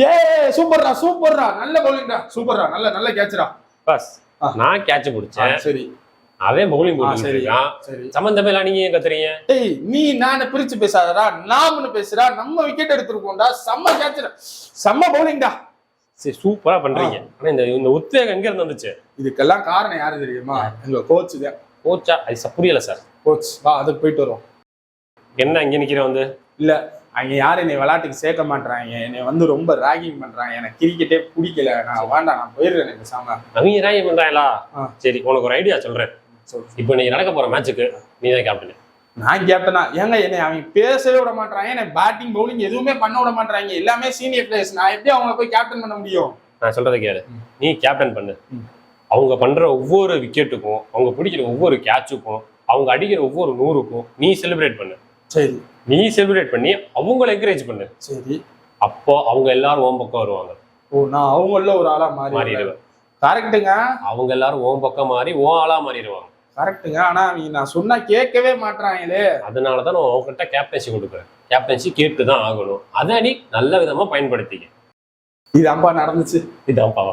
ஏ சூப்பர்ரா சூப்பர்ரா நல்ல பவுலிங்டா சூப்பர்ரா நல்ல நல்ல கேட்ச்ரா பஸ் நான் கேட்ச் பிடிச்சேன். சரி அவன் பவுலிங் போட்டு இருக்கான். சம்பந்தமே இல்ல. நீங்க ஏன் கத்துறீங்க? டேய் நீ நானே பிரிச்சு பேசாதடா, நாமனு பேசுறா. நம்ம விக்கெட் எடுத்துருக்கோம்டா. செம்ம கேட்ச்டா, செம்ம பவுலிங்டா. சரி சூப்பரா பண்றீங்க. ஆனா இந்த உத்வேகம் எங்க இருந்து வந்துச்சு? இதுக்கெல்லாம் காரணம் யாரு தெரியுமா? எங்க கோச் தான். கோச்சா? அது புரியல சார். கோச் வா அதுக்கு போயிட்டு வருவோம். என்ன இங்க நிக்கிற வந்து? இல்ல அங்க யாரும் என்னை விளையாட்டுக்கு சேர்க்க மாட்டாங்க. என்னை வந்து ரொம்ப ராகிங் பண்றாங்க. எனக்கு கிரிக்கெட்டே பிடிக்கல. நான் வேண்டாம், நான் போயிடுறேன் பேசாம. அவங்க ராகிங் பண்றாங்களா? சரி உனக்கு ஒரு ஐடியா சொல்றேன். இப்போ நீங்க நடக்க போற மேட்சுக்கு நீ தான் கேப்டன். நான் கேப்டனா? ஏங்க என்னை அவங்க பேசவே விட மாட்டாங்க. என்னை பேட்டிங் பவுலிங் எதுவுமே பண்ண விட மாட்டாங்க. எல்லாமே சீனியர் பிளேயர்ஸ். நான் எப்படி அவங்கள போய் கேப்டன் பண்ண முடியும்? நான் சொல்றதை கேளு. நீ கேப்டன் பண்ணு. அவங்க பண்ற ஒவ்வொரு விக்கெட்டுக்கும், அவங்க பிடிக்கிற ஒவ்வொரு கேட்சுக்கும், அவங்க அடிக்கிற ஒவ்வொரு 100க்கும் நீ செலிப்ரேட் பண்ணு. சரி நீ செலிப்ரேட் பண்ணி அவங்கள என்கரேஜ் பண்ணு. சரி அப்போ அவங்க எல்லாரும் ஓம் பக்கம் வருவாங்க. ஓ நான் அவங்கள ஒரு ஆளா மாறிடுவேன். கரெக்டுங்க. அவங்க எல்லாரும் ஓம் பக்கம் மாறி ஓ ஆளா மாறிடுவாங்க. கரெக்டுங்க. ஆனா அவங்க நான் சொன்னா கேட்கவே மாட்டாங்களே. அதனாலதான் நான் உங்ககிட்ட கேப்டன்சி கொடுக்குறேன். கேப்டன்சி கேட்டுதான் ஆகணும். அதை நீ நல்ல விதமா பயன்படுத்திக்க. இதான்ப்பா நடந்துச்சு. இதான்ப்பா.